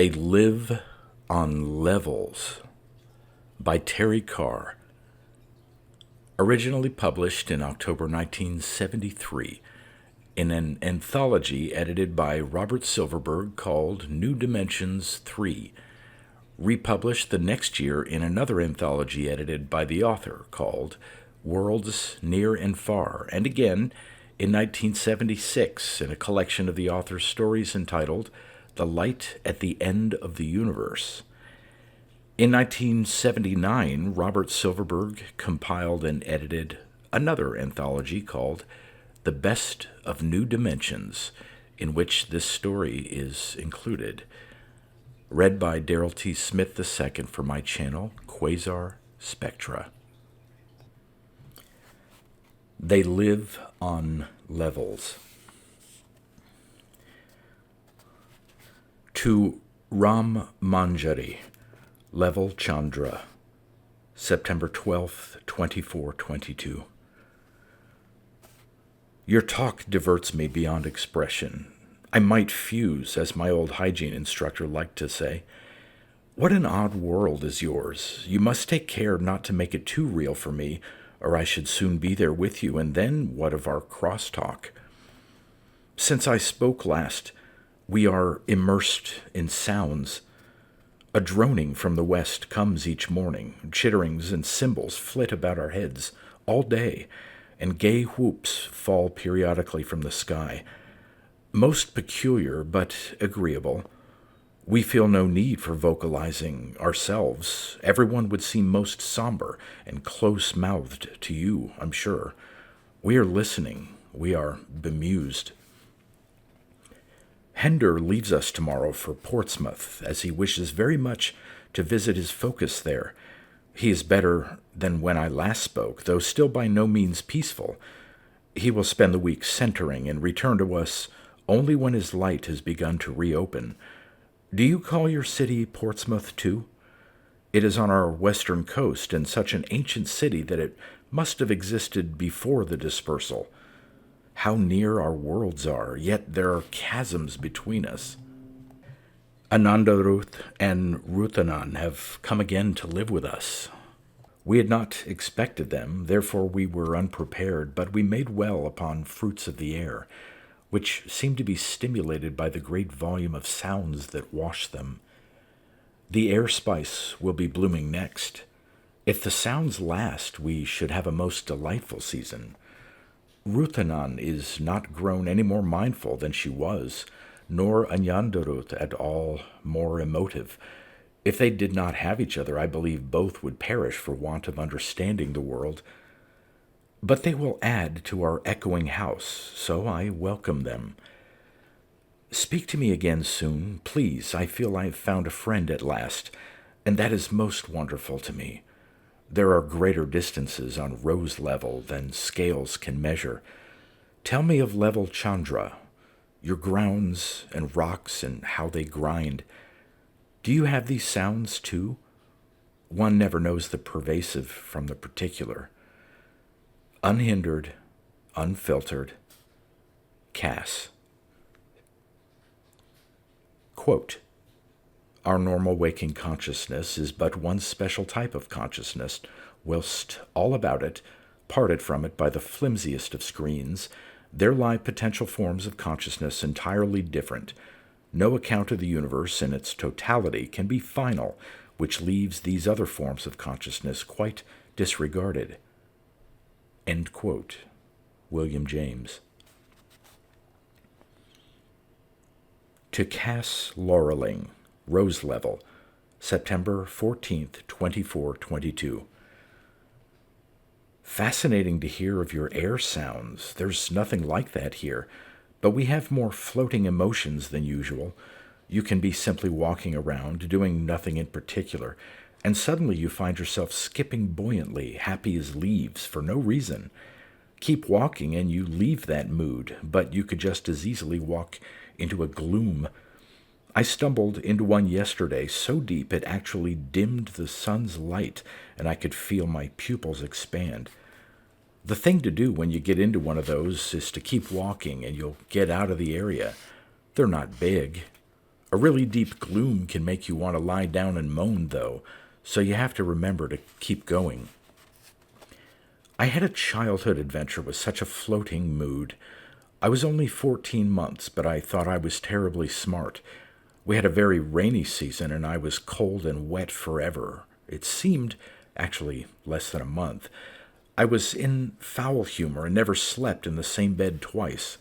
They Live on Levels by Terry Carr, originally published in October 1973 in an anthology edited by Robert Silverberg called New Dimensions 3, republished the next year in another anthology edited by the author called Worlds Near and Far, and again in 1976 in a collection of the author's stories entitled The Light at the End of the Universe. In 1979, Robert Silverberg compiled and edited another anthology called The Best of New Dimensions, in which this story is included. Read by Daryl T. Smith II for my channel, Quasar Spectra. They Live on Levels. To Ram Manjari, Level Chandra, September 12th, 2422. Your talk diverts me beyond expression. I might fuse, as my old hygiene instructor liked to say. What an odd world is yours. You must take care not to make it too real for me, or I should soon be there with you, and then what of our crosstalk? Since I spoke last, we are immersed in sounds. A droning from the west comes each morning. Chitterings and cymbals flit about our heads all day, and gay whoops fall periodically from the sky. Most peculiar, but agreeable. We feel no need for vocalizing ourselves. Everyone would seem most somber and close-mouthed to you, I'm sure. We are listening. We are bemused. Hender leaves us tomorrow for Portsmouth, as he wishes very much to visit his focus there. He is better than when I last spoke, though still by no means peaceful. He will spend the week centering and return to us only when his light has begun to reopen. Do you call your city Portsmouth, too? It is on our western coast, and such an ancient city that it must have existed before the dispersal. How near our worlds are, yet there are chasms between us. Anandaruth and Ruthanan have come again to live with us. We had not expected them, therefore we were unprepared, but we made well upon fruits of the air, which seemed to be stimulated by the great volume of sounds that wash them. The air spice will be blooming next. If the sounds last, we should have a most delightful season. Ruthanan is not grown any more mindful than she was, nor Anyandaruth at all more emotive. If they did not have each other, I believe both would perish for want of understanding the world. But they will add to our echoing house, so I welcome them. Speak to me again soon, please. I feel I have found a friend at last, and that is most wonderful to me. There are greater distances on rose level than scales can measure. Tell me of level Chandra, your grounds and rocks and how they grind. Do you have these sounds too? One never knows the pervasive from the particular. Unhindered, unfiltered, Cass. Quote, Our normal waking consciousness is but one special type of consciousness, whilst all about it, parted from it by the flimsiest of screens, there lie potential forms of consciousness entirely different. No account of the universe in its totality can be final, which leaves these other forms of consciousness quite disregarded. End quote. William James. To Cass Laureling, Rose Level, September 14th, 2422. Fascinating to hear of your air sounds. There's nothing like that here, but we have more floating emotions than usual. You can be simply walking around, doing nothing in particular, and suddenly you find yourself skipping buoyantly, happy as leaves, for no reason. Keep walking and you leave that mood, but you could just as easily walk into a gloom. I stumbled into one yesterday so deep it actually dimmed the sun's light, and I could feel my pupils expand. The thing to do when you get into one of those is to keep walking, and you'll get out of the area. They're not big. A really deep gloom can make you want to lie down and moan, though, so you have to remember to keep going. I had a childhood adventure with such a floating mood. I was only 14 months, but I thought I was terribly smart. We had a very rainy season, and I was cold and wet forever. It seemed, actually, less than a month. I was in foul humor and never slept in the same bed twice.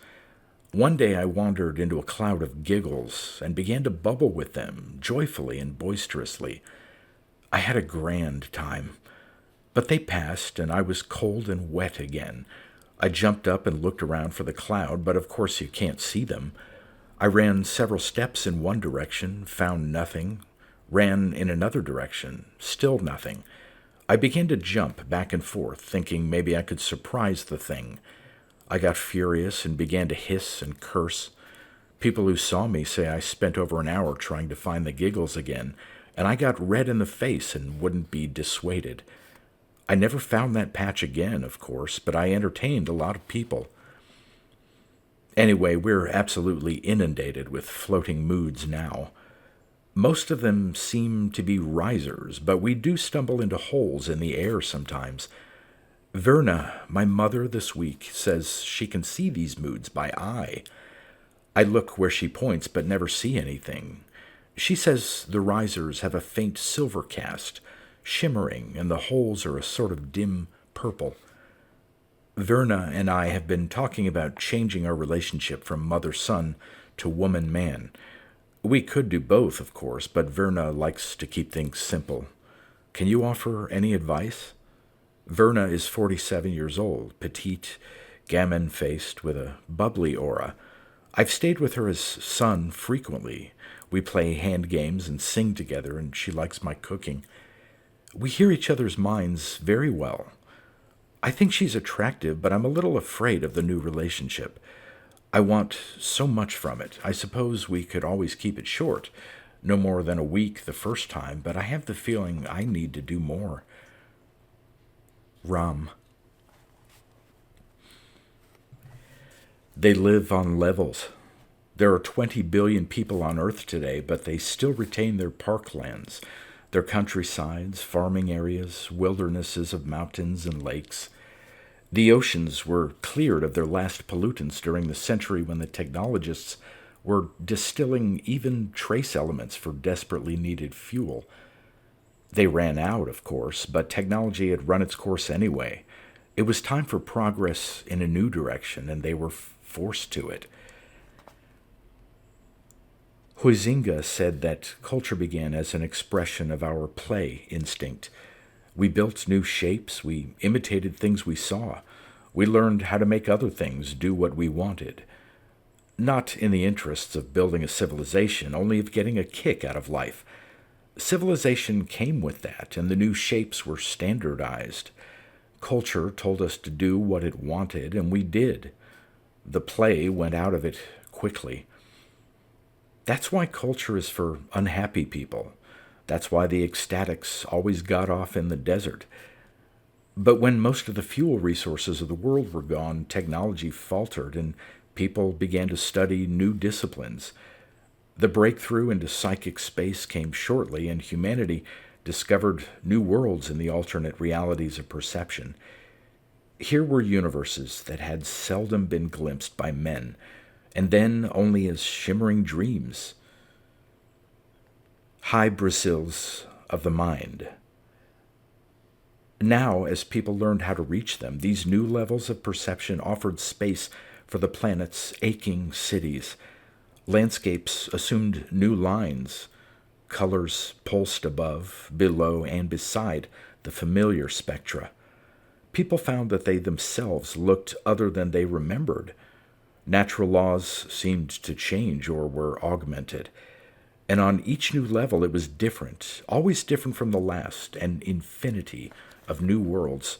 One day I wandered into a cloud of giggles and began to bubble with them, joyfully and boisterously. I had a grand time. But they passed, and I was cold and wet again. I jumped up and looked around for the cloud, but of course you can't see them. I ran several steps in one direction, found nothing, ran in another direction, still nothing. I began to jump back and forth, thinking maybe I could surprise the thing. I got furious and began to hiss and curse. People who saw me say I spent over an hour trying to find the giggles again, and I got red in the face and wouldn't be dissuaded. I never found that patch again, of course, but I entertained a lot of people. Anyway, we're absolutely inundated with floating moods now. Most of them seem to be risers, but we do stumble into holes in the air sometimes. Verna, my mother this week, says she can see these moods by eye. I look where she points but never see anything. She says the risers have a faint silver cast, shimmering, and the holes are a sort of dim purple. Verna and I have been talking about changing our relationship from mother-son to woman-man. We could do both, of course, but Verna likes to keep things simple. Can you offer any advice? Verna is 47 years old, petite, gammon-faced, with a bubbly aura. I've stayed with her as son frequently. We play hand games and sing together, and she likes my cooking. We hear each other's minds very well. I think she's attractive, but I'm a little afraid of the new relationship. I want so much from it. I suppose we could always keep it short, no more than a week the first time, but I have the feeling I need to do more. Ram. They live on levels. There are 20 billion people on Earth today, but they still retain their parklands, their countrysides, farming areas, wildernesses of mountains and lakes. The oceans were cleared of their last pollutants during the century when the technologists were distilling even trace elements for desperately needed fuel. They ran out, of course, but technology had run its course anyway. It was time for progress in a new direction, and they were forced to it. Huizinga said that culture began as an expression of our play instinct. We built new shapes, we imitated things we saw, we learned how to make other things do what we wanted. Not in the interests of building a civilization, only of getting a kick out of life. Civilization came with that, and the new shapes were standardized. Culture told us to do what it wanted, and we did. The play went out of it quickly. That's why culture is for unhappy people. That's why the ecstatics always got off in the desert. But when most of the fuel resources of the world were gone, technology faltered and people began to study new disciplines. The breakthrough into psychic space came shortly, and humanity discovered new worlds in the alternate realities of perception. Here were universes that had seldom been glimpsed by men, and then only as shimmering dreams. High Brazils of the mind. Now, as people learned how to reach them, these new levels of perception offered space for the planet's aching cities. Landscapes assumed new lines, colors pulsed above, below, and beside the familiar spectra. People found that they themselves looked other than they remembered. Natural laws seemed to change or were augmented. And on each new level it was different, always different from the last, an infinity of new worlds.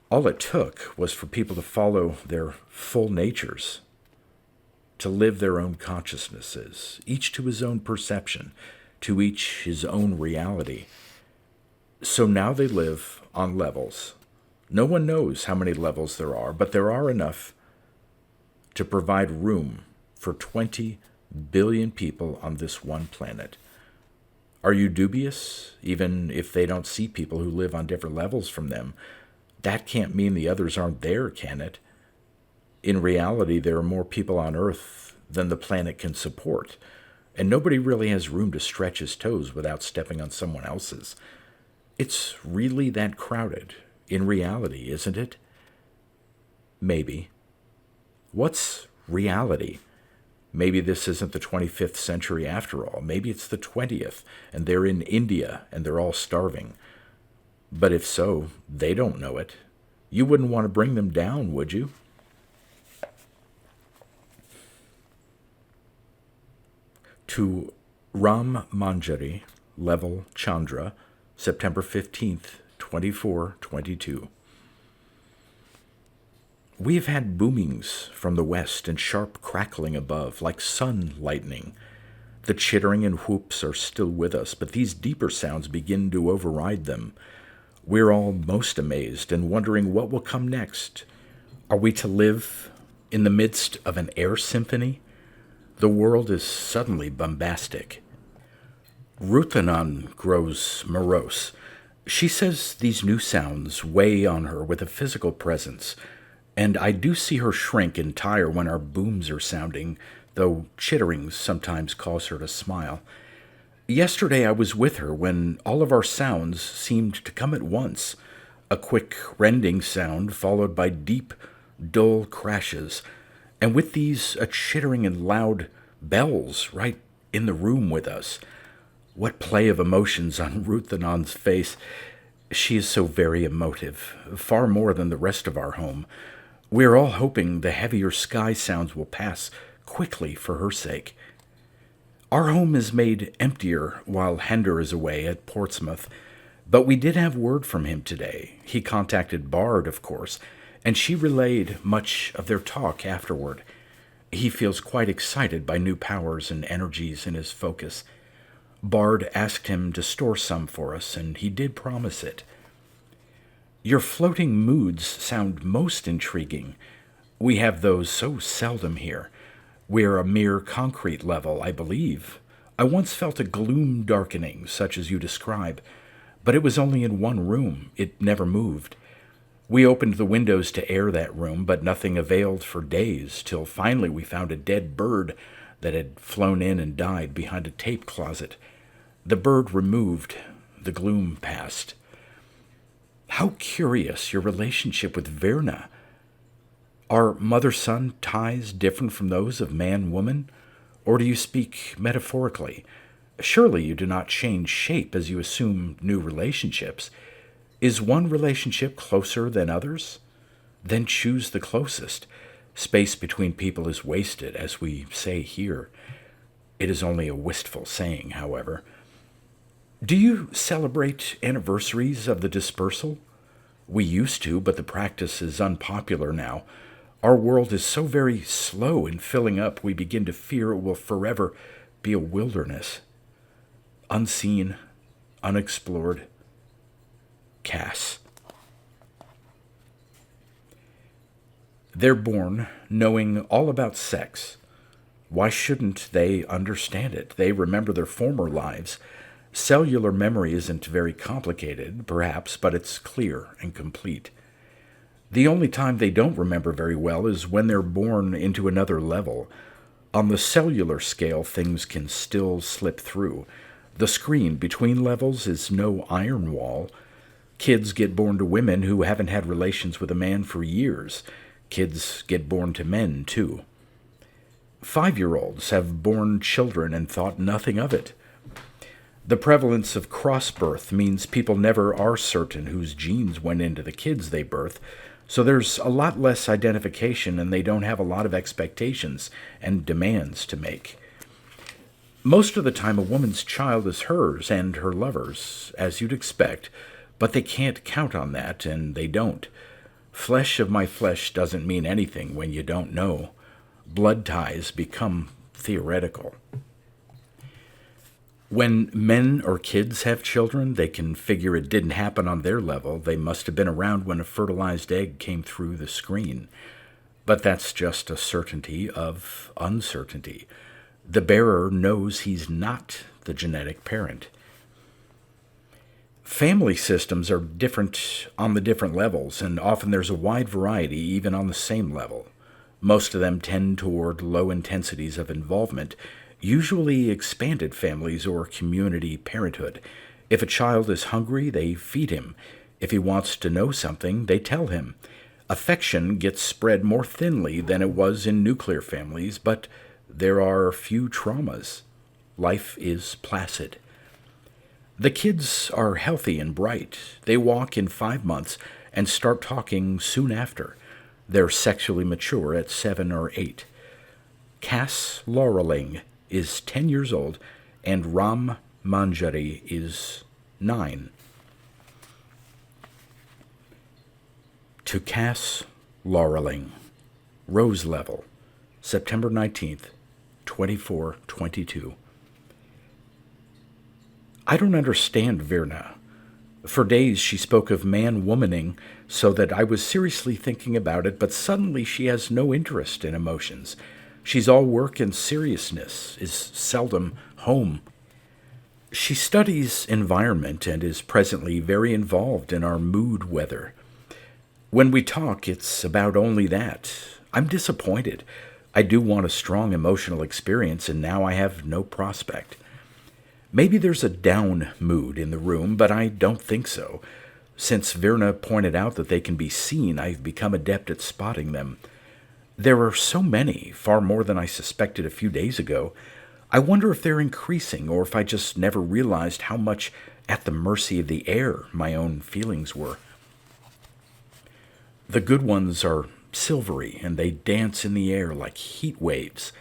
All it took was for people to follow their full natures, to live their own consciousnesses, each to his own perception, to each his own reality. So now they live on levels. No one knows how many levels there are, but there are enough to provide room for 20 billion people on this one planet. Are you dubious? Even if they don't see people who live on different levels from them, that can't mean the others aren't there, can it? In reality, there are more people on Earth than the planet can support, and nobody really has room to stretch his toes without stepping on someone else's. It's really that crowded, in reality, isn't it? Maybe. What's reality? Maybe this isn't the 25th century after all. Maybe it's the 20th, and they're in India, and they're all starving. But if so, they don't know it. You wouldn't want to bring them down, would you? To Ram Manjari, Level Chandra, September 15th, 2422. We have had boomings from the west and sharp crackling above, like sun lightning. The chittering and whoops are still with us, but these deeper sounds begin to override them. We're all most amazed and wondering what will come next. Are we to live in the midst of an air symphony? The world is suddenly bombastic. Ruthanan grows morose. She says these new sounds weigh on her with a physical presence, and I do see her shrink and tire when our booms are sounding, though chitterings sometimes cause her to smile. Yesterday I was with her when all of our sounds seemed to come at once, a quick rending sound followed by deep, dull crashes, and with these a chittering and loud bells right in the room with us. What play of emotions on Ruthanan's face. She is so very emotive, far more than the rest of our home. We are all hoping the heavier sky sounds will pass quickly for her sake. Our home is made emptier while Hender is away at Portsmouth, but we did have word from him today. He contacted Bard, of course, and she relayed much of their talk afterward. He feels quite excited by new powers and energies in his focus. Bard asked him to store some for us, and he did promise it. Your floating moods sound most intriguing. We have those so seldom here. We're a mere concrete level, I believe. I once felt a gloom darkening, such as you describe, but it was only in one room. It never moved. We opened the windows to air that room, but nothing availed for days, till finally we found a dead bird that had flown in and died behind a tape closet. The bird removed, the gloom passed. How curious your relationship with Verna. Are mother-son ties different from those of man-woman? Or do you speak metaphorically? Surely you do not change shape as you assume new relationships. Is one relationship closer than others? Then choose the closest. Space between people is wasted, as we say here. It is only a wistful saying, however. Do you celebrate anniversaries of the dispersal? We used to, but the practice is unpopular now. Our world is so very slow in filling up, we begin to fear it will forever be a wilderness. Unseen, unexplored. Cass. They're born knowing all about sex. Why shouldn't they understand it? They remember their former lives. Cellular memory isn't very complicated, perhaps, but it's clear and complete. The only time they don't remember very well is when they're born into another level. On the cellular scale, things can still slip through. The screen between levels is no iron wall. Kids get born to women who haven't had relations with a man for years. Kids get born to men, too. 5-year-olds have born children and thought nothing of it. The prevalence of cross-birth means people never are certain whose genes went into the kids they birth, so there's a lot less identification and they don't have a lot of expectations and demands to make. Most of the time a woman's child is hers and her lover's, as you'd expect, but they can't count on that, and they don't. Flesh of my flesh doesn't mean anything when you don't know. Blood ties become theoretical. When men or kids have children, they can figure it didn't happen on their level. They must have been around when a fertilized egg came through the screen. But that's just a certainty of uncertainty. The bearer knows he's not the genetic parent. Family systems are different on the different levels, and often there's a wide variety even on the same level. Most of them tend toward low intensities of involvement, usually expanded families or community parenthood. If a child is hungry, they feed him. If he wants to know something, they tell him. Affection gets spread more thinly than it was in nuclear families, but there are few traumas. Life is placid. The kids are healthy and bright. They walk in 5 months and start talking soon after. They're sexually mature at 7 or 8. Cass Laureling is 10 years old, and Ram Manjari is 9. To Cass Laureling, Rose Level, September 19th, 2422. I don't understand Virna. For days she spoke of man-womaning, so that I was seriously thinking about it, but suddenly she has no interest in emotions. She's all work and seriousness, is seldom home. She studies environment and is presently very involved in our mood weather. When we talk, it's about only that. I'm disappointed. I do want a strong emotional experience, and now I have no prospect. Maybe there's a down mood in the room, but I don't think so. Since Virna pointed out that they can be seen, I've become adept at spotting them. There are so many, far more than I suspected a few days ago. I wonder if they're increasing, or if I just never realized how much at the mercy of the air my own feelings were. The good ones are silvery, and they dance in the air like heat waves.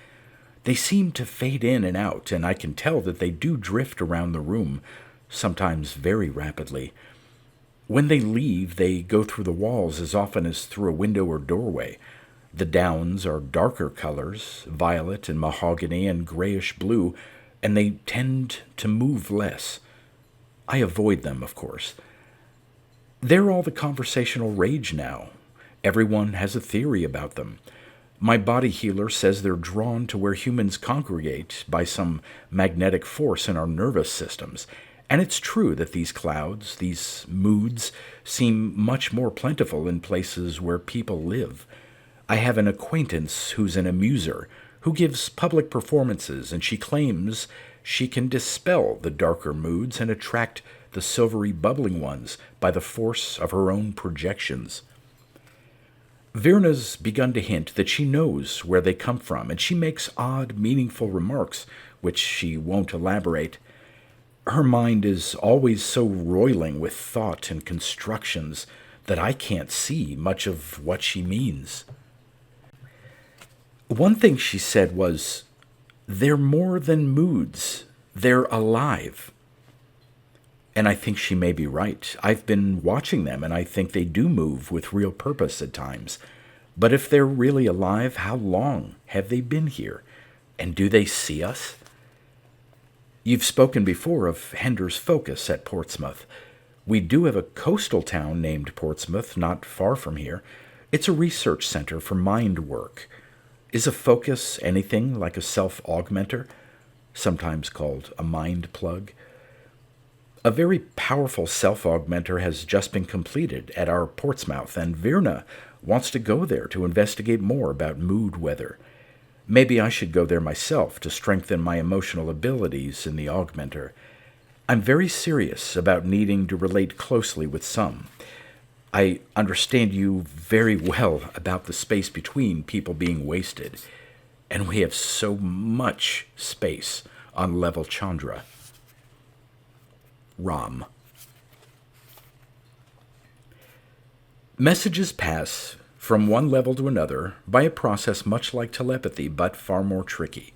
They seem to fade in and out, and I can tell that they do drift around the room, sometimes very rapidly. When they leave, they go through the walls as often as through a window or doorway. The downs are darker colors, violet and mahogany and grayish blue, and they tend to move less. I avoid them, of course. They're all the conversational rage now. Everyone has a theory about them. My body healer says they're drawn to where humans congregate by some magnetic force in our nervous systems. And it's true that these clouds, these moods, seem much more plentiful in places where people live. I have an acquaintance who's an amuser, who gives public performances, and she claims she can dispel the darker moods and attract the silvery bubbling ones by the force of her own projections. Virna's begun to hint that she knows where they come from, and she makes odd, meaningful remarks, which she won't elaborate. Her mind is always so roiling with thought and constructions that I can't see much of what she means. One thing she said was, "They're more than moods, they're alive." And I think she may be right. I've been watching them, and I think they do move with real purpose at times. But if they're really alive, how long have they been here? And do they see us? You've spoken before of Hender's Focus at Portsmouth. We do have a coastal town named Portsmouth, not far from here. It's a research center for mind work. Is a focus anything like a self-augmenter, sometimes called a mind plug? A very powerful self-augmenter has just been completed at our Portsmouth, and Virna wants to go there to investigate more about mood weather. Maybe I should go there myself to strengthen my emotional abilities in the augmenter. I'm very serious about needing to relate closely with some. I understand you very well about the space between people being wasted, and we have so much space on level Chandra. Ram. Messages pass from one level to another by a process much like telepathy, but far more tricky.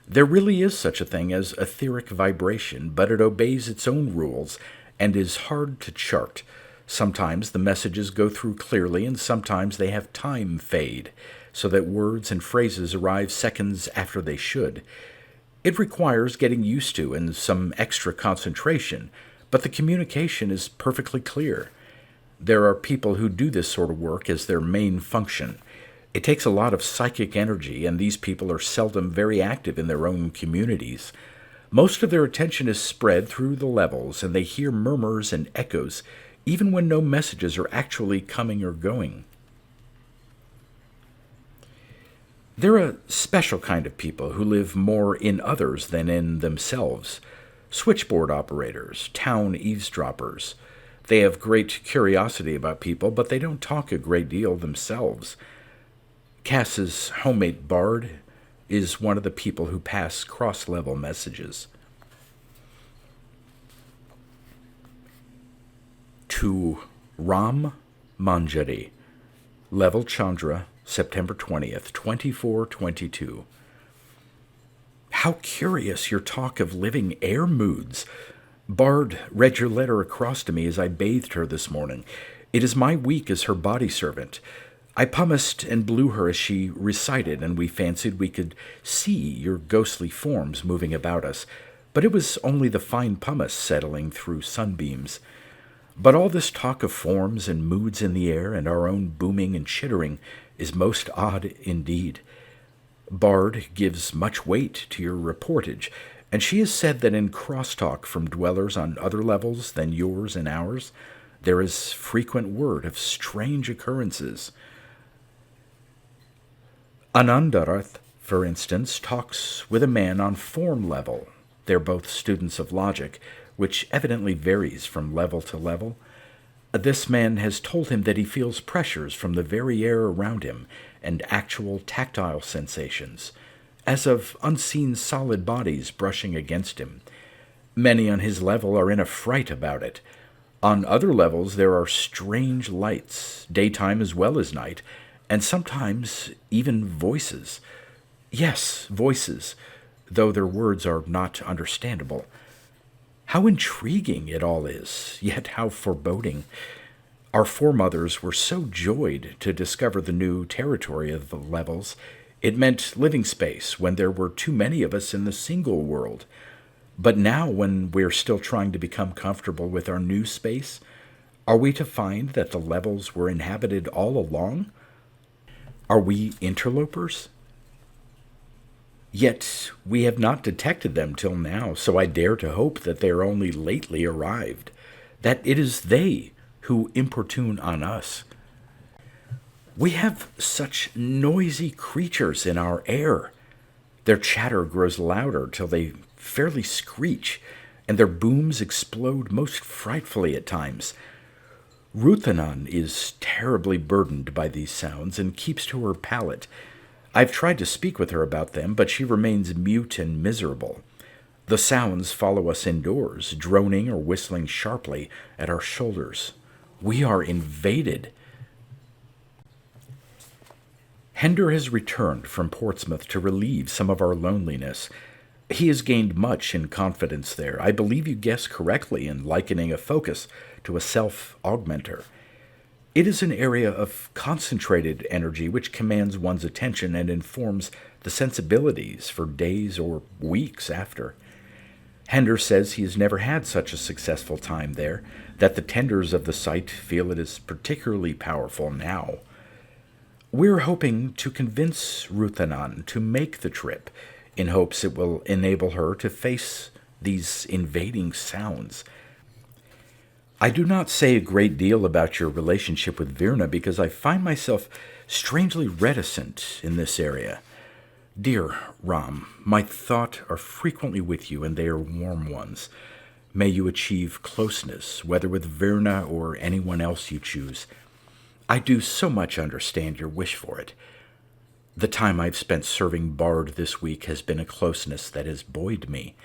There really is such a thing as etheric vibration, but it obeys its own rules and is hard to chart. Sometimes the messages go through clearly, and sometimes they have time fade, so that words and phrases arrive seconds after they should. It requires getting used to and some extra concentration, but the communication is perfectly clear. There are people who do this sort of work as their main function. It takes a lot of psychic energy, and these people are seldom very active in their own communities. Most of their attention is spread through the levels, and they hear murmurs and echoes, even when no messages are actually coming or going. They're a special kind of people who live more in others than in themselves. Switchboard operators, town eavesdroppers. They have great curiosity about people, but they don't talk a great deal themselves. Cass's homemade bard is one of the people who pass cross-level messages. To Ram Manjari, Level Chandra, September 20th, 2422. How curious your talk of living air moods. Bard read your letter across to me as I bathed her this morning. It is my week as her body servant. I pumiced and blew her as she recited, and we fancied we could see your ghostly forms moving about us, but it was only the fine pumice settling through sunbeams. But all this talk of forms and moods in the air and our own booming and chittering is most odd indeed. Bard gives much weight to your reportage, and she has said that in crosstalk from dwellers on other levels than yours and ours, there is frequent word of strange occurrences. Anandarath, for instance, talks with a man on form level. They're both students of logic, which evidently varies from level to level. This man has told him that he feels pressures from the very air around him and actual tactile sensations, as of unseen solid bodies brushing against him. Many on his level are in a fright about it. On other levels there are strange lights, daytime as well as night, and sometimes even voices. Yes, voices, though their words are not understandable. How intriguing it all is, yet how foreboding. Our foremothers were so joyed to discover the new territory of the levels. It meant living space when there were too many of us in the single world. But now, when we're still trying to become comfortable with our new space, are we to find that the levels were inhabited all along? Are we interlopers? Yet we have not detected them till now, so I dare to hope that they are only lately arrived, that it is they who importune on us. We have such noisy creatures in our air. Their chatter grows louder till they fairly screech, and their booms explode most frightfully at times. Ruthanan is terribly burdened by these sounds and keeps to her palate. I've tried to speak with her about them, but she remains mute and miserable. The sounds follow us indoors, droning or whistling sharply at our shoulders. We are invaded. Hender has returned from Portsmouth to relieve some of our loneliness. He has gained much in confidence there. I believe you guess correctly in likening a focus to a self-augmenter. It is an area of concentrated energy which commands one's attention and informs the sensibilities for days or weeks after. Hender says he has never had such a successful time there, that the tenders of the site feel it is particularly powerful now. We're hoping to convince Ruthanan to make the trip, in hopes it will enable her to face these invading sounds. I do not say a great deal about your relationship with Virna because I find myself strangely reticent in this area. Dear Ram, my thoughts are frequently with you, and they are warm ones. May you achieve closeness, whether with Virna or anyone else you choose. I do so much understand your wish for it. The time I've spent serving Bard this week has been a closeness that has buoyed me,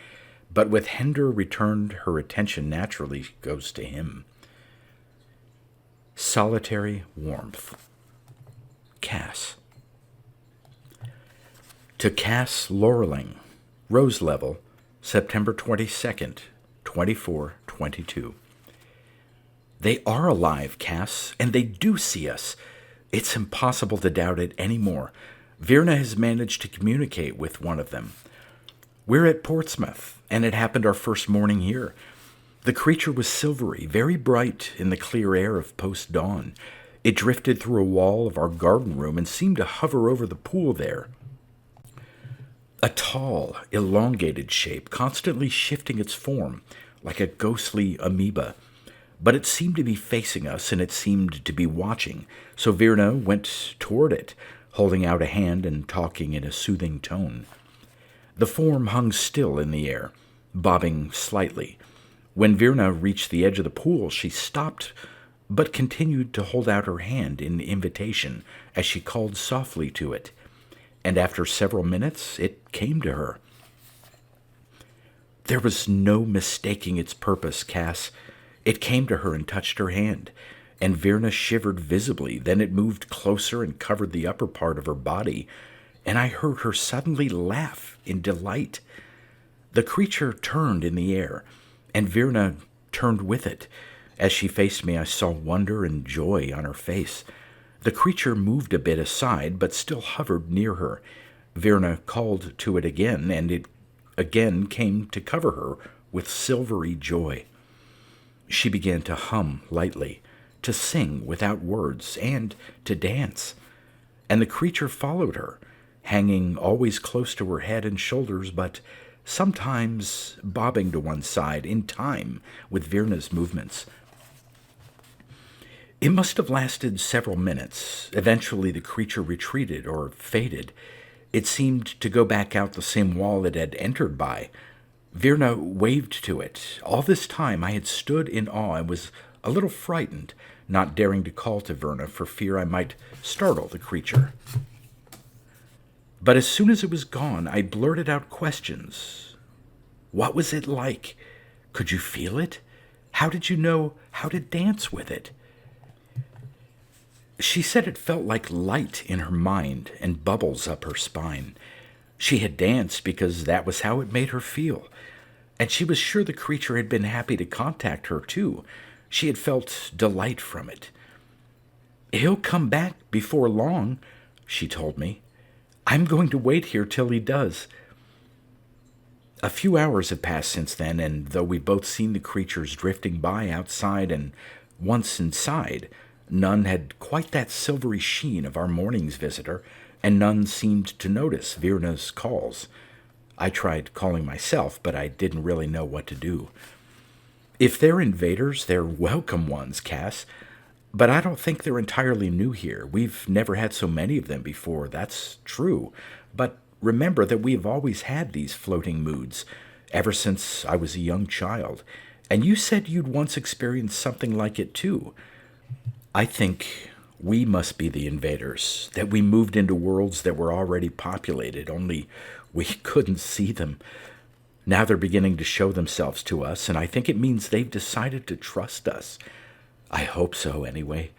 but with Hender returned, her attention naturally goes to him. Solitary warmth. Cass. To Cass Laureling, Rose Level, September 22nd, 2422. They are alive, Cass, and they do see us. It's impossible to doubt it any more. Virna has managed to communicate with one of them. We're at Portsmouth, and it happened our first morning here. The creature was silvery, very bright in the clear air of post-dawn. It drifted through a wall of our garden room and seemed to hover over the pool there. A tall, elongated shape, constantly shifting its form, like a ghostly amoeba. But it seemed to be facing us, and it seemed to be watching, so Virna went toward it, holding out a hand and talking in a soothing tone. The form hung still in the air, bobbing slightly. When Virna reached the edge of the pool, she stopped, but continued to hold out her hand in invitation as she called softly to it. And after several minutes, it came to her. There was no mistaking its purpose, Cass. It came to her and touched her hand, and Virna shivered visibly. Then it moved closer and covered the upper part of her body, and I heard her suddenly laugh in delight. The creature turned in the air, and Virna turned with it. As she faced me, I saw wonder and joy on her face. The creature moved a bit aside, but still hovered near her. Virna called to it again, and it again came to cover her with silvery joy. She began to hum lightly, to sing without words, and to dance. And the creature followed her, hanging always close to her head and shoulders, but sometimes bobbing to one side in time with Virna's movements. It must have lasted several minutes. Eventually the creature retreated or faded. It seemed to go back out the same wall it had entered by. Virna waved to it. All this time I had stood in awe and was a little frightened, not daring to call to Virna for fear I might startle the creature. But as soon as it was gone, I blurted out questions. What was it like? Could you feel it? How did you know how to dance with it? She said it felt like light in her mind and bubbles up her spine. She had danced because that was how it made her feel, and she was sure the creature had been happy to contact her, too. She had felt delight from it. "He'll come back before long," she told me. "I'm going to wait here till he does." A few hours have passed since then, and though we've both seen the creatures drifting by outside and once inside, none had quite that silvery sheen of our morning's visitor, and none seemed to notice Virna's calls. I tried calling myself, but I didn't really know what to do. If they're invaders, they're welcome ones, Cass. But I don't think they're entirely new here. We've never had so many of them before, that's true. But remember that we have always had these floating moods, ever since I was a young child. And you said you'd once experienced something like it, too. I think we must be the invaders, that we moved into worlds that were already populated, only we couldn't see them. Now they're beginning to show themselves to us, and I think it means they've decided to trust us. I hope so, anyway.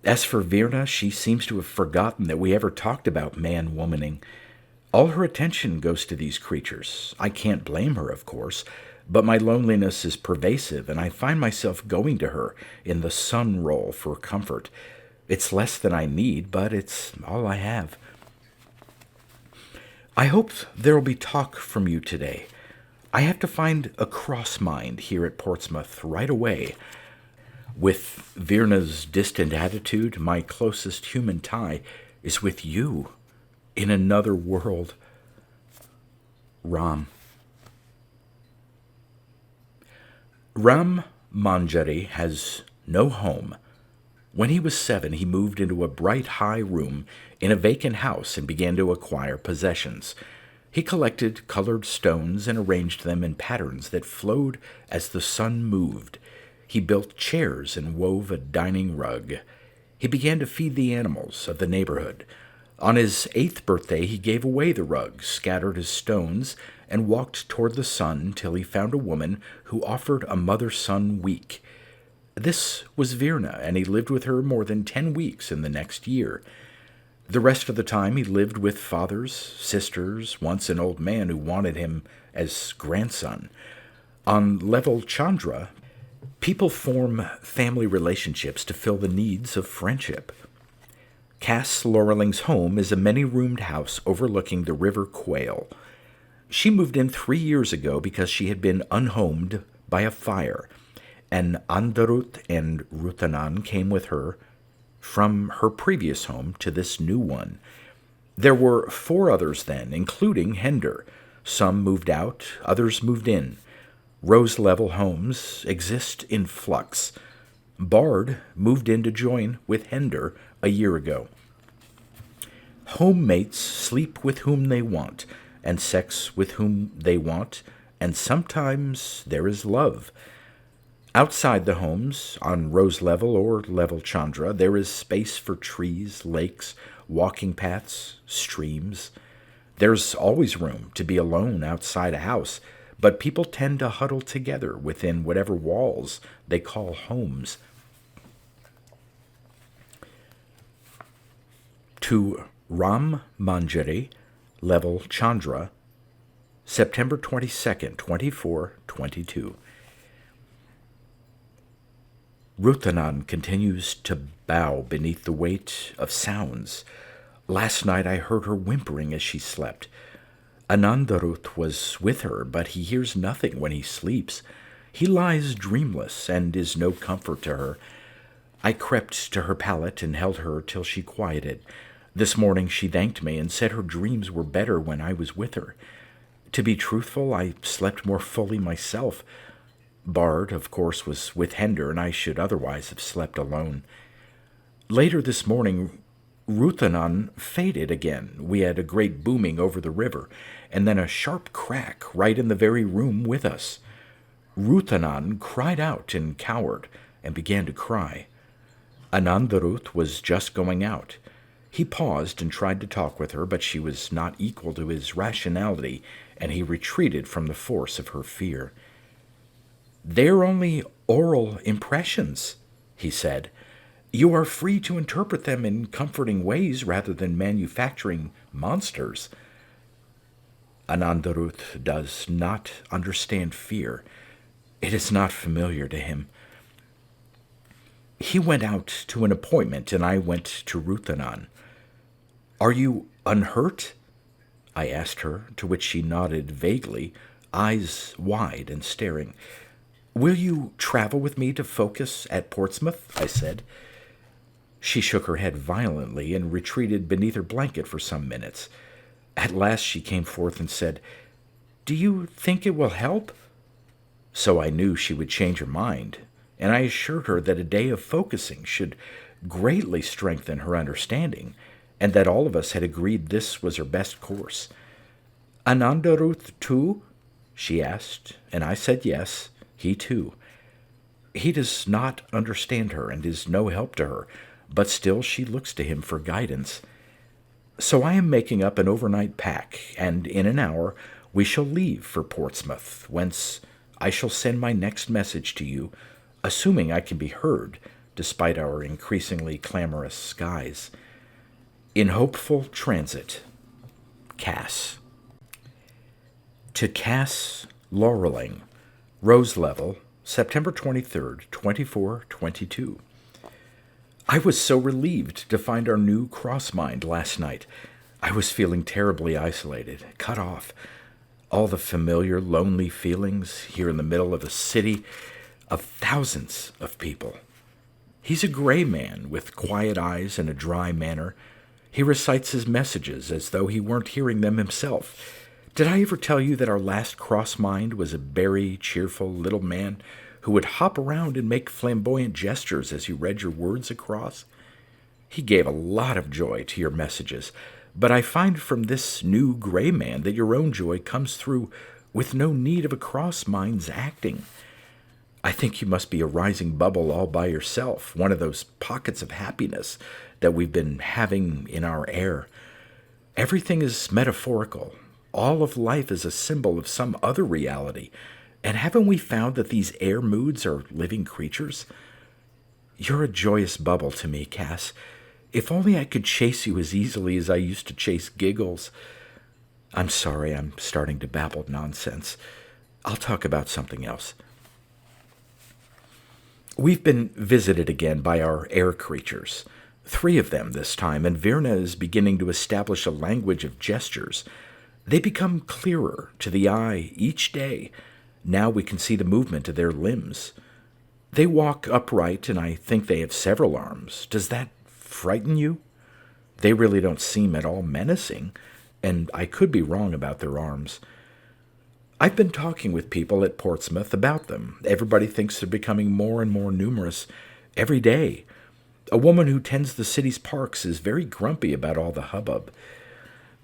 As for Virna, she seems to have forgotten that we ever talked about man-womaning. All her attention goes to these creatures. I can't blame her, of course, but my loneliness is pervasive, and I find myself going to her in the sun role for comfort. It's less than I need, but it's all I have. I hope there'll be talk from you today. I have to find a cross-mind here at Portsmouth right away. With Virna's distant attitude, my closest human tie is with you, in another world. Ram. Ram Manjari has no home. When he was 7, he moved into a bright, high room in a vacant house and began to acquire possessions. He collected colored stones and arranged them in patterns that flowed as the sun moved. He built chairs and wove a dining rug. He began to feed the animals of the neighborhood. On his 8th birthday, he gave away the rug, scattered his stones, and walked toward the sun till he found a woman who offered a mother-son week. This was Virna, and he lived with her more than 10 weeks in the next year. The rest of the time he lived with fathers, sisters, once an old man who wanted him as grandson. On level Chandra, people form family relationships to fill the needs of friendship. Cass Laureling's home is a many-roomed house overlooking the River Quail. She moved in 3 years ago because she had been unhomed by a fire, and Andarut and Rutanan came with her from her previous home to this new one. There were 4 others then, including Hender. Some moved out, others moved in. Rose-level homes exist in flux. Bard moved in to join with Hender a year ago. Homemates sleep with whom they want, and sex with whom they want, and sometimes there is love. Outside the homes, on Rose Level or Level Chandra, there is space for trees, lakes, walking paths, streams. There's always room to be alone outside a house, but people tend to huddle together within whatever walls they call homes. To Ram Manjari, Level Chandra, September 22nd, 2422. Ruthanan continues to bow beneath the weight of sounds. Last night I heard her whimpering as she slept. Anandaruth was with her, but he hears nothing when he sleeps. He lies dreamless and is no comfort to her. I crept to her pallet and held her till she quieted. This morning she thanked me and said her dreams were better when I was with her. To be truthful, I slept more fully myself. Bard, of course, was with Hender, and I should otherwise have slept alone. Later this morning, Ruthanan faded again. We had a great booming over the river, and then a sharp crack right in the very room with us. Ruthanan cried out and cowered, and began to cry. Anandaruth was just going out. He paused and tried to talk with her, but she was not equal to his rationality, and he retreated from the force of her fear. "They're only oral impressions," he said. "You are free to interpret them in comforting ways rather than manufacturing monsters." Anandaruth does not understand fear. It is not familiar to him. He went out to an appointment, and I went to Ruthanan. "Are you unhurt?" I asked her, to which she nodded vaguely, eyes wide and staring. "Will you travel with me to Focus at Portsmouth?" I said. She shook her head violently and retreated beneath her blanket for some minutes. At last she came forth and said, "Do you think it will help?" So I knew she would change her mind, and I assured her that a day of focusing should greatly strengthen her understanding, and that all of us had agreed this was her best course. "Anandaruth too?" she asked, and I said yes, he too. He does not understand her and is no help to her, but still she looks to him for guidance. So I am making up an overnight pack, and in an hour we shall leave for Portsmouth, whence I shall send my next message to you, assuming I can be heard, despite our increasingly clamorous skies. In hopeful transit, Cass. To Cass Laureling, Rose Level, September 23rd, 2422. I was so relieved to find our new cross-mind last night. I was feeling terribly isolated, cut off. All the familiar, lonely feelings here in the middle of a city of thousands of people. He's a gray man with quiet eyes and a dry manner. He recites his messages as though he weren't hearing them himself. Did I ever tell you that our last cross-mind was a berry, cheerful little man who would hop around and make flamboyant gestures as he read your words across? He gave a lot of joy to your messages, but I find from this new gray man that your own joy comes through with no need of a cross-mind's acting. I think you must be a rising bubble all by yourself, one of those pockets of happiness that we've been having in our air. Everything is metaphorical. All of life is a symbol of some other reality. And haven't we found that these air moods are living creatures? You're a joyous bubble to me, Cass. If only I could chase you as easily as I used to chase giggles. I'm sorry I'm starting to babble nonsense. I'll talk about something else. We've been visited again by our air creatures. 3 of them this time, and Virna is beginning to establish a language of gestures. They become clearer to the eye each day. Now we can see the movement of their limbs. They walk upright, and I think they have several arms. Does that frighten you? They really don't seem at all menacing, and I could be wrong about their arms. I've been talking with people at Portsmouth about them. Everybody thinks they're becoming more and more numerous every day. A woman who tends the city's parks is very grumpy about all the hubbub.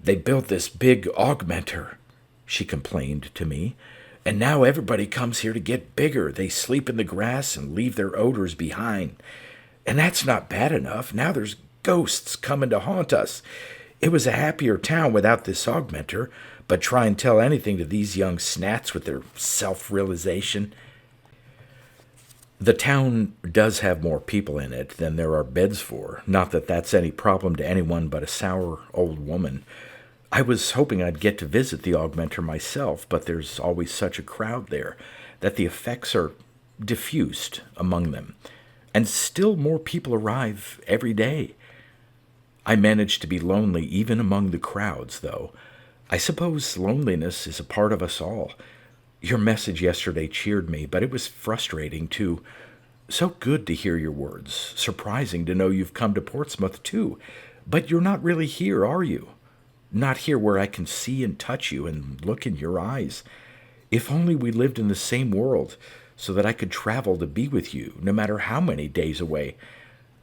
They built this big augmenter, she complained to me, and now everybody comes here to get bigger. They sleep in the grass and leave their odors behind. And that's not bad enough. Now there's ghosts coming to haunt us. It was a happier town without this augmenter, but try and tell anything to these young snats with their self-realization. The town does have more people in it than there are beds for. Not that that's any problem to anyone but a sour old woman. I was hoping I'd get to visit the augmenter myself, but there's always such a crowd there that the effects are diffused among them. And still more people arrive every day. I manage to be lonely even among the crowds, though. I suppose loneliness is a part of us all. Your message yesterday cheered me, but it was frustrating, too. So good to hear your words. Surprising to know you've come to Portsmouth, too. But you're not really here, are you? Not here where I can see and touch you and look in your eyes. If only we lived in the same world, so that I could travel to be with you, no matter how many days away.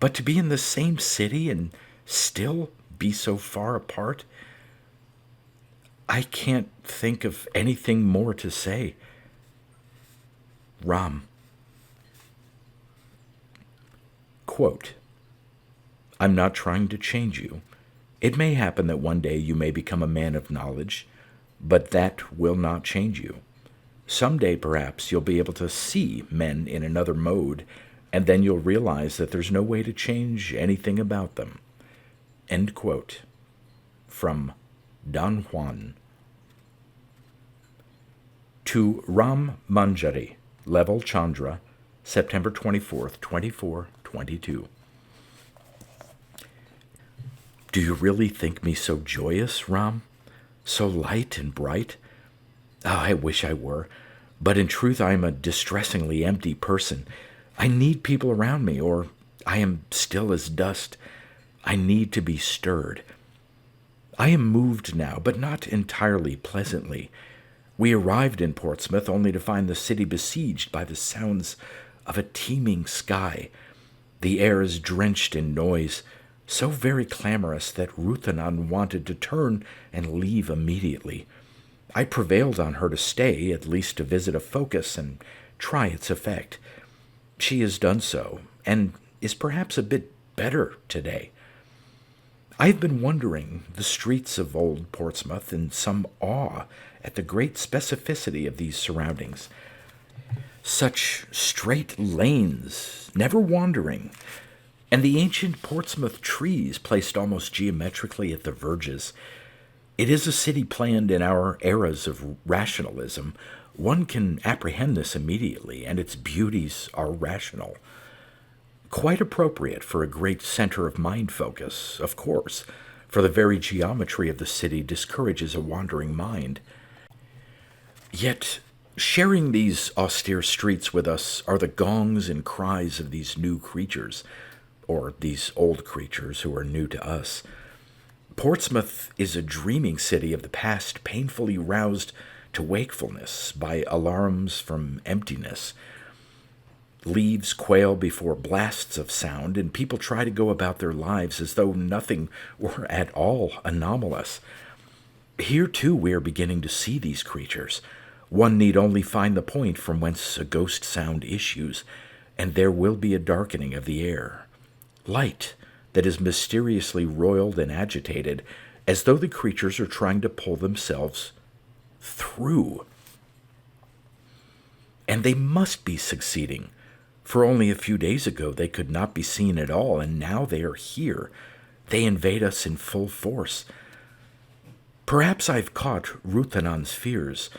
But to be in the same city and still be so far apart? I can't think of anything more to say. Ram. Quote, I'm not trying to change you. It may happen that one day you may become a man of knowledge, but that will not change you. Someday, perhaps, you'll be able to see men in another mode, and then you'll realize that there's no way to change anything about them. End quote. From Don Juan. To Ram Manjari, Level Chandra, September 24th, 2422. Do you really think me so joyous, Ram? So light and bright? Oh, I wish I were. But in truth, I am a distressingly empty person. I need people around me, or I am still as dust. I need to be stirred. I am moved now, but not entirely pleasantly. We arrived in Portsmouth only to find the city besieged by the sounds of a teeming sky. The air is drenched in noise, so very clamorous that Ruthanan wanted to turn and leave immediately. I prevailed on her to stay, at least to visit a focus and try its effect. She has done so, and is perhaps a bit better today. I have been wandering the streets of old Portsmouth in some awe at the great specificity of these surroundings. Such straight lanes, never wandering, and the ancient Portsmouth trees placed almost geometrically at the verges. It is a city planned in our eras of rationalism. One can apprehend this immediately, and its beauties are rational. Quite appropriate for a great center of mind focus, of course, for the very geometry of the city discourages a wandering mind. Yet, sharing these austere streets with us are the gongs and cries of these new creatures, or these old creatures who are new to us. Portsmouth is a dreaming city of the past, painfully roused to wakefulness by alarms from emptiness. Leaves quail before blasts of sound, and people try to go about their lives as though nothing were at all anomalous. Here, too, we are beginning to see these creatures. One need only find the point from whence a ghost sound issues, and there will be a darkening of the air. Light that is mysteriously roiled and agitated, as though the creatures are trying to pull themselves through. And they must be succeeding, for only a few days ago they could not be seen at all, and now they are here. They invade us in full force. Perhaps I've caught Ruthanan's fears,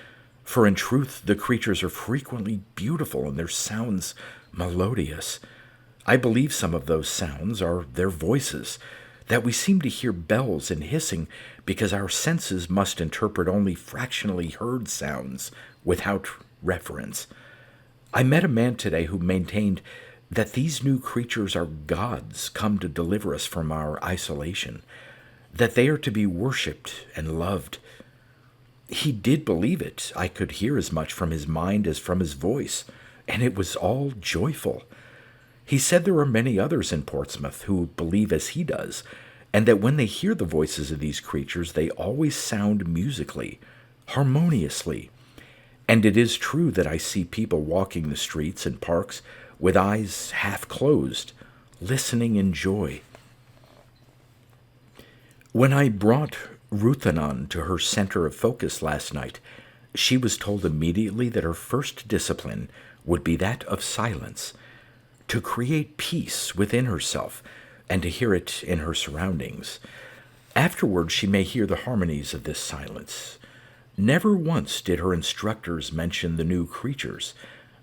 for in truth the creatures are frequently beautiful and their sounds melodious. I believe some of those sounds are their voices, that we seem to hear bells and hissing because our senses must interpret only fractionally heard sounds without reference. I met a man today who maintained that these new creatures are gods come to deliver us from our isolation, that they are to be worshipped and loved. He did believe it. I could hear as much from his mind as from his voice, and it was all joyful. He said there are many others in Portsmouth who believe as he does, and that when they hear the voices of these creatures, they always sound musically, harmoniously. And it is true that I see people walking the streets and parks with eyes half closed, listening in joy. When I brought Ruthanon to her center of focus last night, she was told immediately that her first discipline would be that of silence, to create peace within herself and to hear it in her surroundings. Afterwards, she may hear the harmonies of this silence. Never once did her instructors mention the new creatures,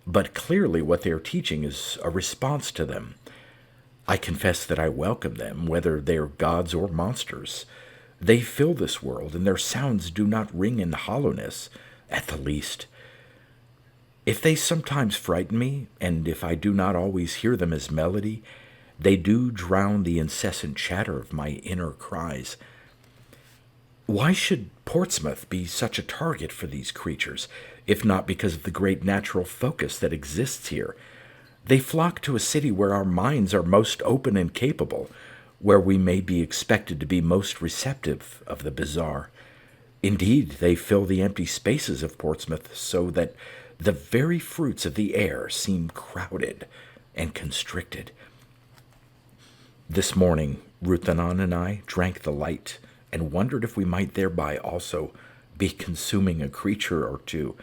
but clearly what they are teaching is a response to them. I confess that I welcome them, whether they are gods or monsters. They fill this world, and their sounds do not ring in hollowness, at the least. If they sometimes frighten me, and if I do not always hear them as melody, they do drown the incessant chatter of my inner cries. Why should Portsmouth be such a target for these creatures, if not because of the great natural focus that exists here? They flock to a city where our minds are most open and capable, where we may be expected to be most receptive of the bizarre. Indeed, they fill the empty spaces of Portsmouth so that the very fruits of the air seem crowded and constricted. This morning, Ruthanon and I drank the light and wondered if we might thereby also be consuming a creature or two.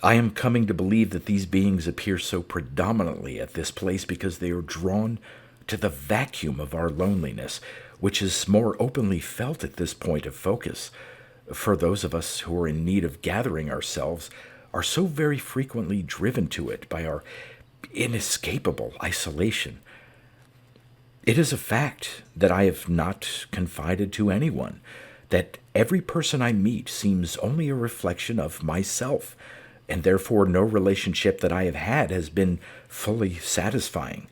I am coming to believe that these beings appear so predominantly at this place because they are drawn to the vacuum of our loneliness, which is more openly felt at this point of focus, for those of us who are in need of gathering ourselves are so very frequently driven to it by our inescapable isolation. It is a fact that I have not confided to anyone, that every person I meet seems only a reflection of myself, and therefore no relationship that I have had has been fully satisfying.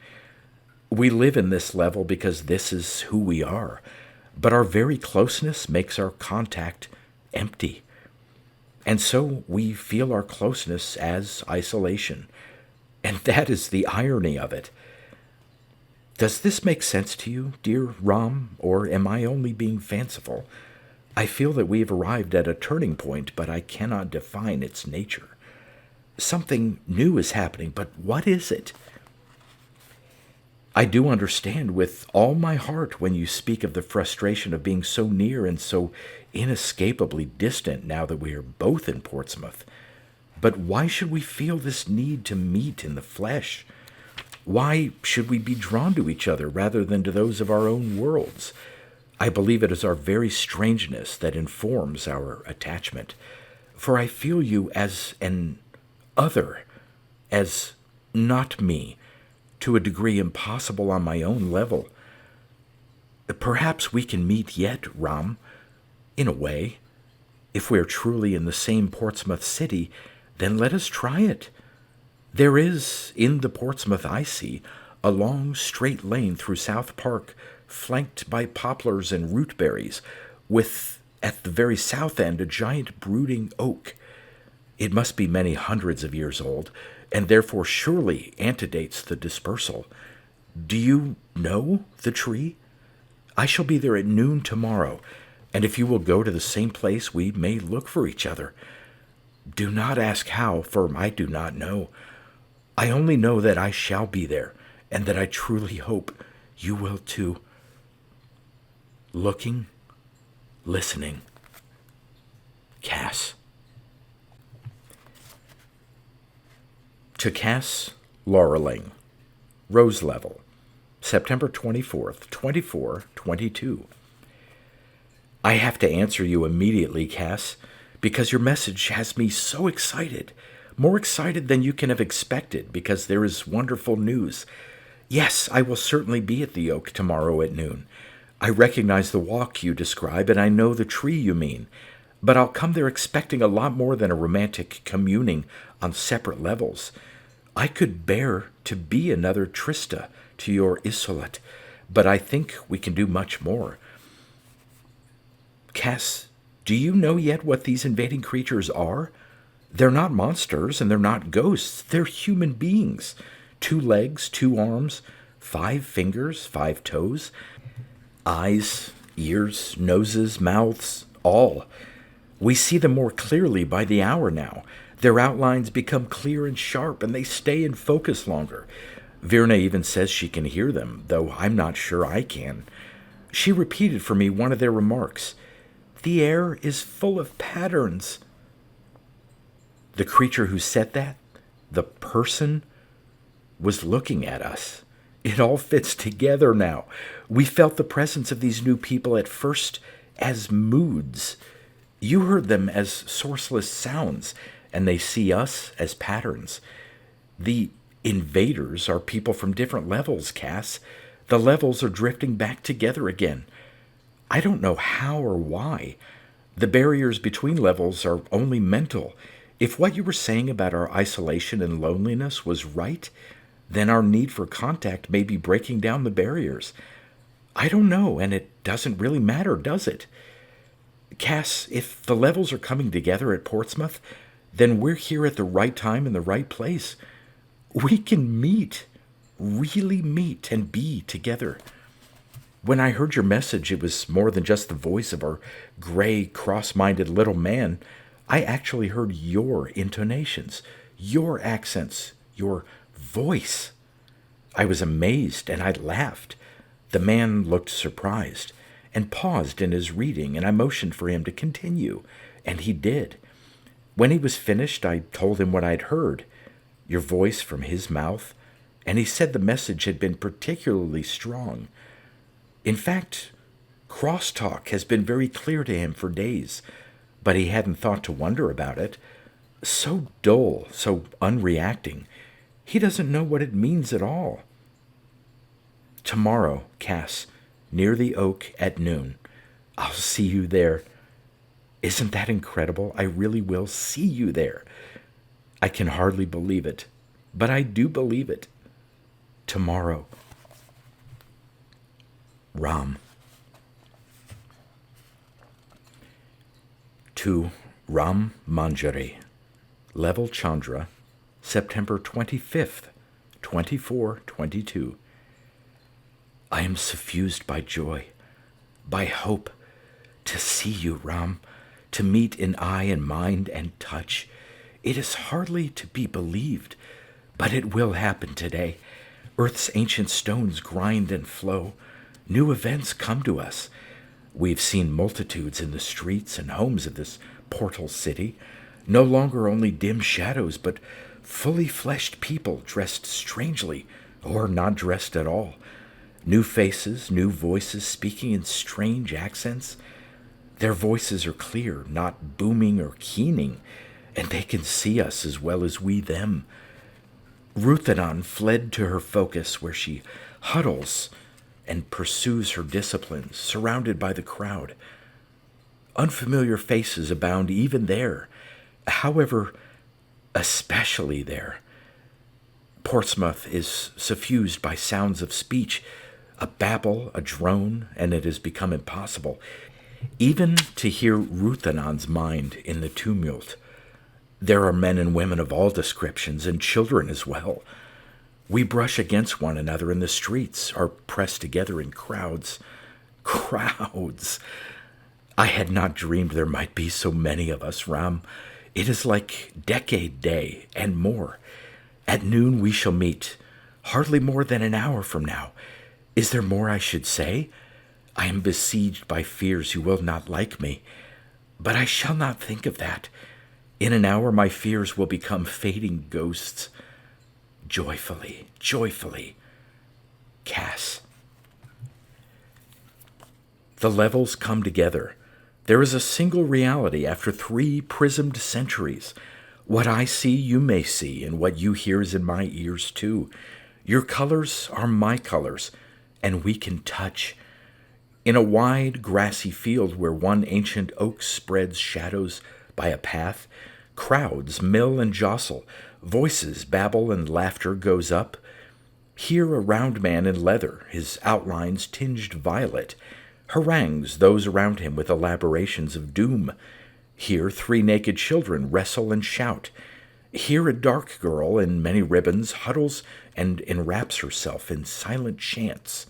We live in this level because this is who we are, but our very closeness makes our contact empty. And so we feel our closeness as isolation, and that is the irony of it. Does this make sense to you, dear Ram, or am I only being fanciful? I feel that we have arrived at a turning point, but I cannot define its nature. Something new is happening, but what is it? I do understand with all my heart when you speak of the frustration of being so near and so inescapably distant now that we are both in Portsmouth. But why should we feel this need to meet in the flesh? Why should we be drawn to each other rather than to those of our own worlds? I believe it is our very strangeness that informs our attachment, for I feel you as an other, as not me, to a degree impossible on my own level. Perhaps we can meet yet, Ram, in a way. If we are truly in the same Portsmouth city, then let us try it. There is, in the Portsmouth I see, a long straight lane through South Park, flanked by poplars and rootberries, with, at the very south end, a giant brooding oak. It must be many hundreds of years old, and therefore surely antedates the dispersal. Do you know the tree? I shall be there at noon tomorrow, and if you will go to the same place, we may look for each other. Do not ask how, for I do not know. I only know that I shall be there, and that I truly hope you will too. Looking, listening, Cass. To Cass Laureling, Rose Level, September 24th, 2422. I have to answer you immediately, Cass, because your message has me so excited. More excited than you can have expected, because there is wonderful news. Yes, I will certainly be at the oak tomorrow at noon. I recognize the walk you describe, and I know the tree you mean. But I'll come there expecting a lot more than a romantic communing on separate levels. I could bear to be another Trista to your Isolet, but I think we can do much more. Cass, do you know yet what these invading creatures are? They're not monsters and they're not ghosts. They're human beings. 2 legs, 2 arms, 5 fingers, 5 toes, eyes, ears, noses, mouths, all. We see them more clearly by the hour now. Their outlines become clear and sharp, and they stay in focus longer. Virna even says she can hear them, though I'm not sure I can. She repeated for me one of their remarks. The air is full of patterns. The creature who said that, the person, was looking at us. It all fits together now. We felt the presence of these new people at first as moods. You heard them as sourceless sounds, and they see us as patterns. The invaders are people from different levels, Cass. The levels are drifting back together again. I don't know how or why. The barriers between levels are only mental. If what you were saying about our isolation and loneliness was right, then our need for contact may be breaking down the barriers. I don't know, and it doesn't really matter, does it? Cass, if the levels are coming together at Portsmouth, then we're here at the right time in the right place. We can meet, really meet and be together. When I heard your message, it was more than just the voice of our gray, cross-minded little man. I actually heard your intonations, your accents, your voice. I was amazed and I laughed. The man looked surprised and paused in his reading, and I motioned for him to continue, and he did. When he was finished, I told him what I'd heard, your voice from his mouth, and he said the message had been particularly strong. In fact, crosstalk has been very clear to him for days, but he hadn't thought to wonder about it. So dull, so unreacting. He doesn't know what it means at all. Tomorrow, Cass, near the oak at noon. I'll see you there. Isn't that incredible? I really will see you there. I can hardly believe it, but I do believe it. Tomorrow. Ram. To Ram Manjari, Level Chandra, September 25th, 2422. I am suffused by joy, by hope, to see you, Ram, to meet in eye and mind and touch. It is hardly to be believed, but it will happen today. Earth's ancient stones grind and flow. New events come to us. We've seen multitudes in the streets and homes of this portal city, no longer only dim shadows, but fully fleshed people dressed strangely or not dressed at all. New faces, new voices speaking in strange accents. Their voices are clear, not booming or keening, and they can see us as well as we them. Ruthanon fled to her focus, where she huddles and pursues her disciplines, surrounded by the crowd. Unfamiliar faces abound even there, however, especially there. Portsmouth is suffused by sounds of speech, a babble, a drone, and it has become impossible even to hear Ruthanon's mind in the tumult. There are men and women of all descriptions, and children as well. We brush against one another in the streets, are pressed together in crowds. Crowds! I had not dreamed there might be so many of us, Ram. It is like Decade Day and more. At noon we shall meet, hardly more than an hour from now. Is there more I should say? I am besieged by fears you will not like me, but I shall not think of that. In an hour my fears will become fading ghosts. Joyfully, joyfully. Cass. The levels come together. There is a single reality after 3 prismed centuries. What I see you may see, and what you hear is in my ears too. Your colors are my colors, and we can touch. In a wide, grassy field where one ancient oak spreads shadows by a path, Crowds mill and jostle, voices babble and laughter goes up. Here a round man in leather, his outlines tinged violet, harangues those around him with elaborations of doom. Here 3 naked children wrestle and shout. Here a dark girl in many ribbons huddles and enwraps herself in silent chants.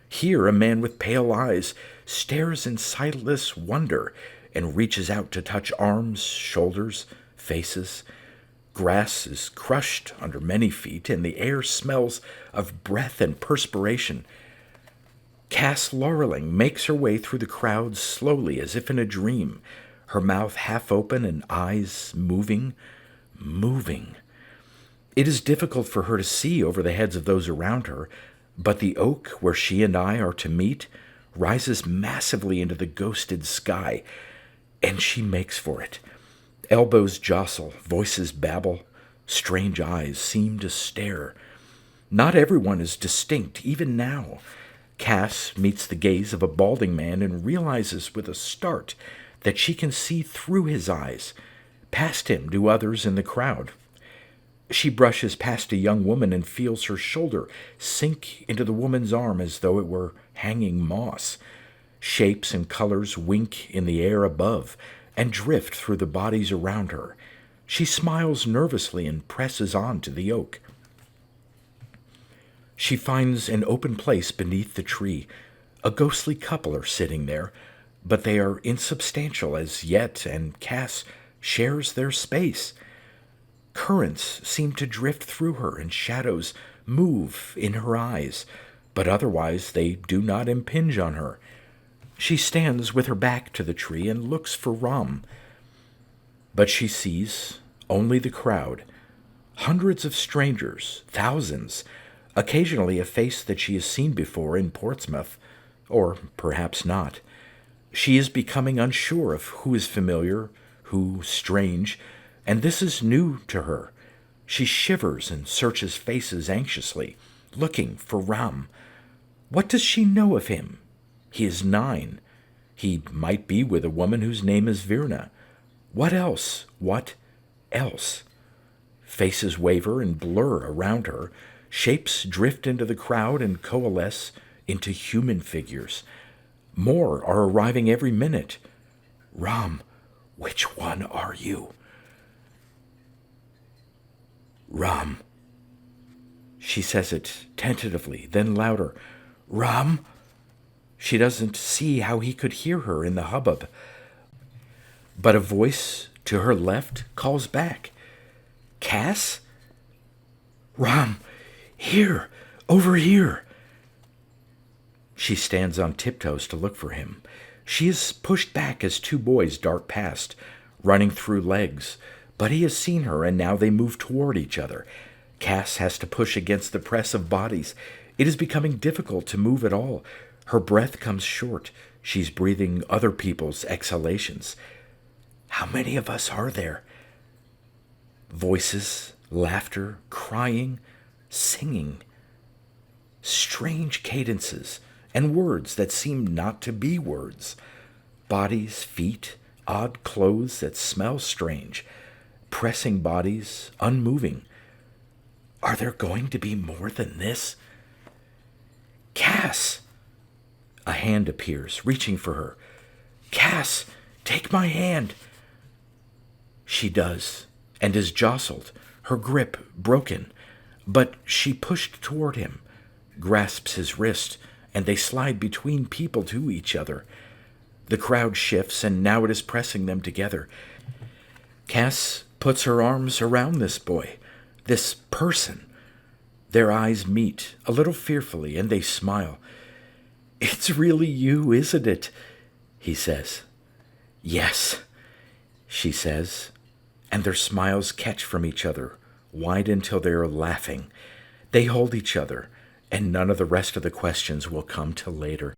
Here a man with pale eyes stares in sightless wonder and reaches out to touch arms, shoulders, faces. Grass is crushed under many feet, and the air smells of breath and perspiration. Cass Laureling makes her way through the crowd slowly as if in a dream, her mouth half open and eyes moving. It is difficult for her to see over the heads of those around her, but the oak where she and I are to meet rises massively into the ghosted sky, and she makes for it. Elbows jostle, voices babble, strange eyes seem to stare. Not everyone is distinct, even now. Cass meets the gaze of a balding man and realizes with a start that she can see through his eyes, past him to others in the crowd. She brushes past a young woman and feels her shoulder sink into the woman's arm as though it were hanging moss. Shapes and colors wink in the air above and drift through the bodies around her. She smiles nervously and presses on to the oak. She finds an open place beneath the tree. A ghostly couple are sitting there, but they are insubstantial as yet, and Cass shares their space. Currents seem to drift through her, and shadows move in her eyes, but otherwise they do not impinge on her. She stands with her back to the tree and looks for Rom. But she sees only the crowd. Hundreds of strangers, thousands, occasionally a face that she has seen before in Portsmouth, or perhaps not. She is becoming unsure of who is familiar, who strange, and this is new to her. She shivers and searches faces anxiously, looking for Ram. What does she know of him? He is 9. He might be with a woman whose name is Virna. What else? What else? Faces waver and blur around her. Shapes drift into the crowd and coalesce into human figures. More are arriving every minute. Ram, which one are you? Ram. She says it tentatively, then louder. Ram? She doesn't see how he could hear her in the hubbub. But a voice to her left calls back. Cass? Ram, here, over here. She stands on tiptoes to look for him. She is pushed back as 2 boys dart past, running through legs, but he has seen her and now they move toward each other. Cass has to push against the press of bodies. It is becoming difficult to move at all. Her breath comes short. She's breathing other people's exhalations. How many of us are there? Voices, laughter, crying, singing. Strange cadences and words that seem not to be words. Bodies, feet, odd clothes that smell strange. Pressing bodies, unmoving. Are there going to be more than this? Cass! A hand appears, reaching for her. Cass, take my hand. She does, and is jostled, her grip broken, but she pushed toward him, grasps his wrist, and they slide between people to each other. The crowd shifts, and now it is pressing them together. Cass puts her arms around this boy, this person. Their eyes meet, a little fearfully, and they smile. It's really you, isn't it? He says. Yes, she says, and their smiles catch from each other, widen till they are laughing. They hold each other, and none of the rest of the questions will come till later.